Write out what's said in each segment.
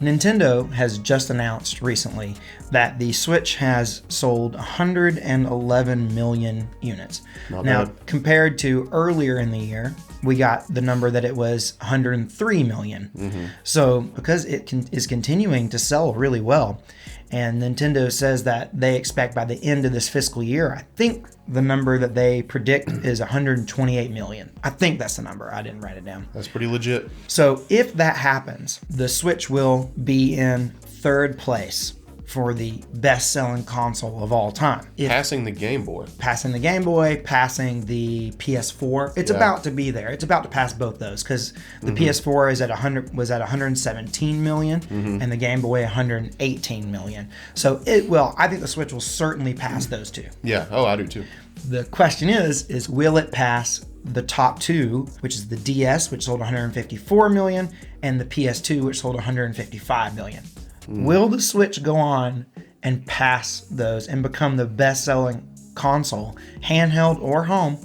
Nintendo has just announced recently that the Switch has sold 111 million units. Not now, bad. compared to earlier in the year, we got the number that it was 103 million. So, because it is continuing to sell really well, and Nintendo says that they expect by the end of this fiscal year, I think the number that they predict is 128 million. I think that's the number. I didn't write it down. That's pretty legit. So if that happens, the Switch will be in third place for the best-selling console of all time. Passing the Game Boy. Passing the Game Boy, passing the PS4. It's about to be there. It's about to pass both those because the PS4 is at 117 million and the Game Boy 118 million. So I think the Switch will certainly pass those two. Yeah. Oh, I do too. The question is will it pass the top two, which is the DS, which sold 154 million, and the PS2, which sold 155 million? Will the Switch go on and pass those and become the best-selling console, handheld or home,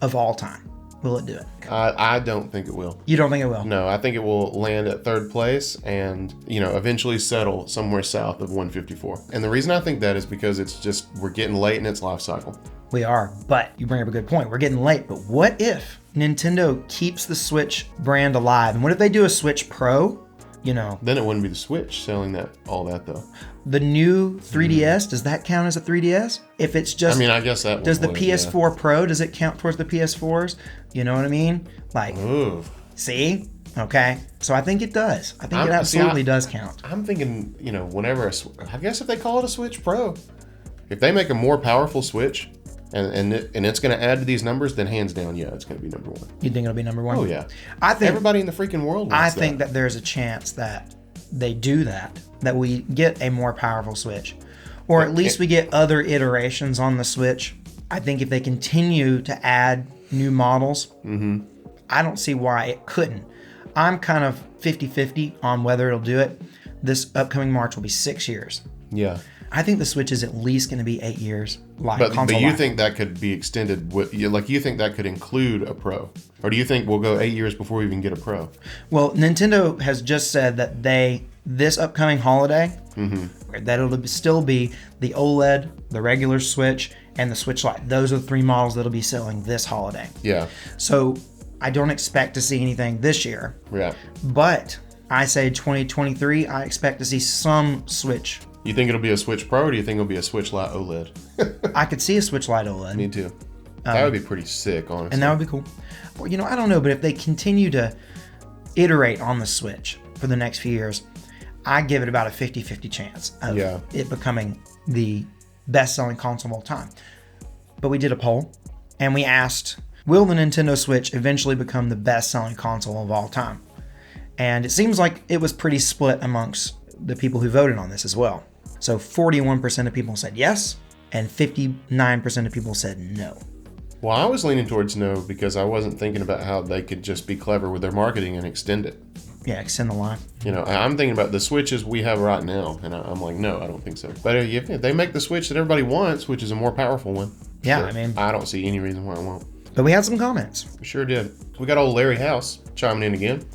of all time? Will it do it? I don't think it will. You don't think it will? No, I think it will land at third place and, eventually settle somewhere south of 154. And the reason I think that is because we're getting late in its life cycle. We are, but you bring up a good point. We're getting late, but what if Nintendo keeps the Switch brand alive? And what if they do a Switch Pro? Then it wouldn't be the Switch selling all that though. The new 3DS, does that count as a 3DS? If it's just, I guess that does the PS4 Pro, does it count towards the PS4s? You know what I mean? Like, see? Okay. So I think it does. I think it absolutely does count. I'm thinking, I guess if they call it a Switch Pro, if they make a more powerful Switch, and it's going to add to these numbers, then hands down, it's going to be number one. You think it'll be number one? Oh, yeah. I think everybody in the freaking world wants think that there's a chance that they do that we get a more powerful Switch. Or at least we get other iterations on the Switch. I think if they continue to add new models, I don't see why it couldn't. I'm kind of 50-50 on whether it'll do it. This upcoming March will be 6 years. Yeah. I think the Switch is at least going to be 8 years. But you think that could be extended? You think that could include a Pro? Or do you think we'll go 8 years before we even get a Pro? Well, Nintendo has just said that this upcoming holiday, that it'll still be the OLED, the regular Switch, and the Switch Lite. Those are the three models that'll be selling this holiday. Yeah. So I don't expect to see anything this year. Yeah. But I say 2023, I expect to see some Switch. You think it'll be a Switch Pro, or do you think it'll be a Switch Lite OLED? I could see a Switch Lite OLED. Me too. That would be pretty sick, honestly. And that would be cool. Well, I don't know, but if they continue to iterate on the Switch for the next few years, I give it about a 50-50 chance of it becoming the best-selling console of all time. But we did a poll, and we asked, will the Nintendo Switch eventually become the best-selling console of all time? And it seems like it was pretty split amongst the people who voted on this as well. So 41% of people said yes, and 59% of people said no. Well, I was leaning towards no because I wasn't thinking about how they could just be clever with their marketing and extend it. Yeah, extend the life. I'm thinking about the Switches we have right now, and I'm like, no, I don't think so. But if they make the Switch that everybody wants, which is a more powerful one, I don't see any reason why it won't. But we had some comments. We sure did. We got old Larry House chiming in again.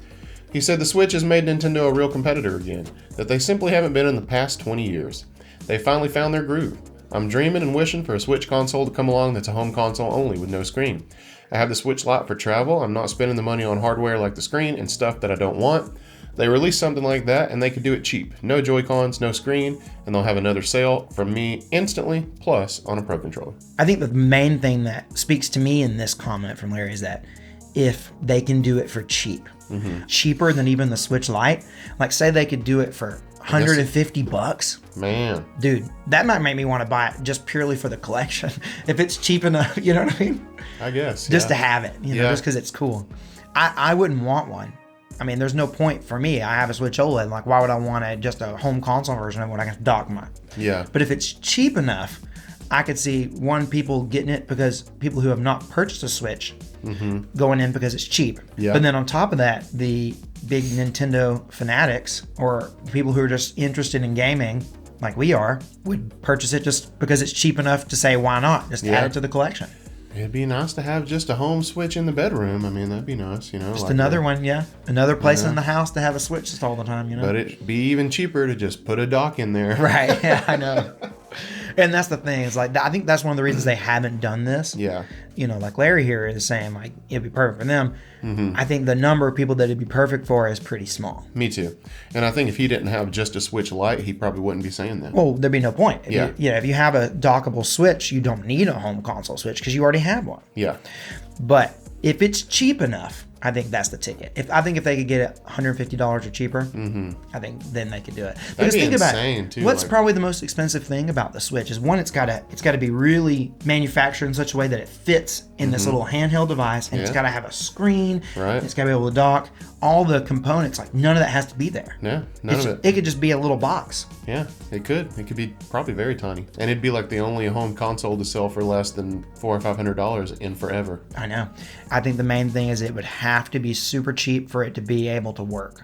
He said the Switch has made Nintendo a real competitor again, that they simply haven't been in the past 20 years. They finally found their groove. I'm dreaming and wishing for a Switch console to come along that's a home console only with no screen. I have the Switch Lite for travel. I'm not spending the money on hardware like the screen and stuff that I don't want. They release something like that and they could do it cheap. No Joy-Cons, no screen, and they'll have another sale from me instantly, plus on a Pro Controller. I think the main thing that speaks to me in this comment from Larry is that if they can do it for cheap, cheaper than even the Switch Lite, like say they could do it for $150, man, dude, that might make me want to buy it just purely for the collection. If it's cheap enough, you know what I mean? I guess. Just to have it, just because it's cool. I wouldn't want one. I mean, there's no point for me. I have a Switch OLED. Like, why would I want just a home console version of it when I can dock my? Yeah. But if it's cheap enough, I could see people getting it because people who have not purchased a Switch going in because it's cheap. Yeah. But then on top of that, the big Nintendo fanatics or people who are just interested in gaming, like we are, would purchase it just because it's cheap enough to say, why not? Just add it to the collection. It'd be nice to have just a home switch in the bedroom. I mean, that'd be nice, Just like another one, yeah. Another place in the house to have a switch just all the time, But it'd be even cheaper to just put a dock in there. Right, yeah, I know. And that's the thing. It's like, I think that's one of the reasons they haven't done this. Yeah. Like Larry here is saying, like, it'd be perfect for them. I think the number of people that it'd be perfect for is pretty small. Me too. And I think if he didn't have just a Switch Lite, he probably wouldn't be saying that. Well, there'd be no point. If Yeah. if you have a dockable Switch, you don't need a home console Switch because you already have one. Yeah. But if it's cheap enough, I think that's the ticket. I think if they could get it $150 or cheaper, I think then they could do it. Because be think insane, about it. too, What's like- probably the most expensive thing about the Switch is one, it's got to be really manufactured in such a way that it fits in this little handheld device, and it's Yeah. got to have a screen. Right. It's got to be able to dock. All the components, like none of that has to be there. Yeah. None of it. It could just be a little box. Yeah, it could. It could be probably very tiny. And it'd be like the only home console to sell for less than $400 or $500 in forever. I know. I think the main thing is it would have to be super cheap for it to be able to work.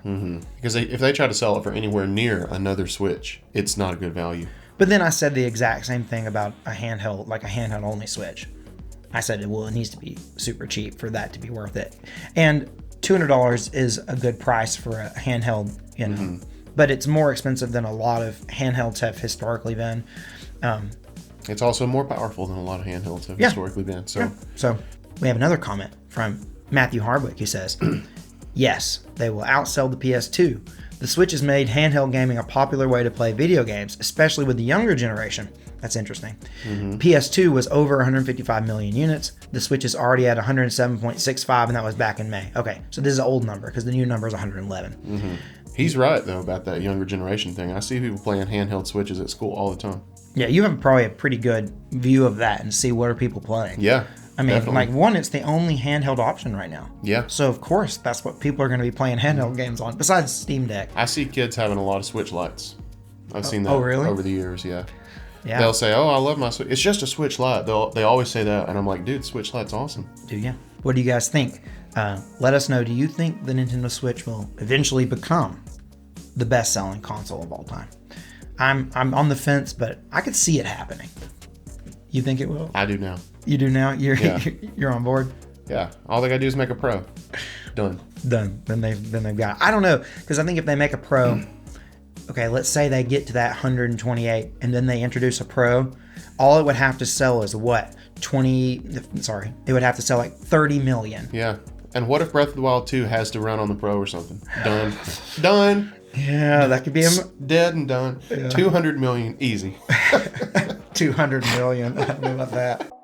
Because if they try to sell it for anywhere near another Switch, it's not a good value. But then I said the exact same thing about a handheld, like a handheld only Switch. I said, well, it needs to be super cheap for that to be worth it. And $200 is a good price for a handheld, but it's more expensive than a lot of handhelds have historically been. It's also more powerful than a lot of handhelds have Yeah. historically been. So So we have another comment from Matthew Hardwick who says, yes, they will outsell the PS2. The Switch has made handheld gaming a popular way to play video games, especially with the younger generation. That's interesting. PS2 was over 155 million units. The Switch is already at 107.65, and that was back in May. Okay, so this is an old number because the new number is 111. he's right, though, about that younger generation thing. I see people playing handheld Switches at school all the time. Yeah, you have probably a pretty good view of that and see what are people playing. Yeah. I mean, definitely. like, one, it's the only handheld option right now. Yeah. So, of course, that's what people are going to be playing handheld games on, besides Steam Deck. I see kids having a lot of Switch Lites. I've seen that oh, really? over the years, yeah. Yeah. They'll say, oh, I love my Switch. It's just a Switch Lite. They always say that. And I'm like, dude, Switch Lite's awesome. Do you? What do you guys think? Let us know. Do you think the Nintendo Switch will eventually become the best-selling console of all time? I'm on the fence, but I could see it happening. You think it will? I do now. You do now? Yeah. You're on board? Yeah. All they got to do is make a Pro. Done. Done. Then they've got it. I don't know, because I think if they make a Pro, okay, let's say they get to that 128 and then they introduce a Pro, all it would have to sell is what? It would have to sell like 30 million. Yeah. And what if Breath of the Wild 2 has to run on the Pro or something? Done. Done. Yeah, that could be Dead and done. 200 million. Easy. 200 million. I don't know about that.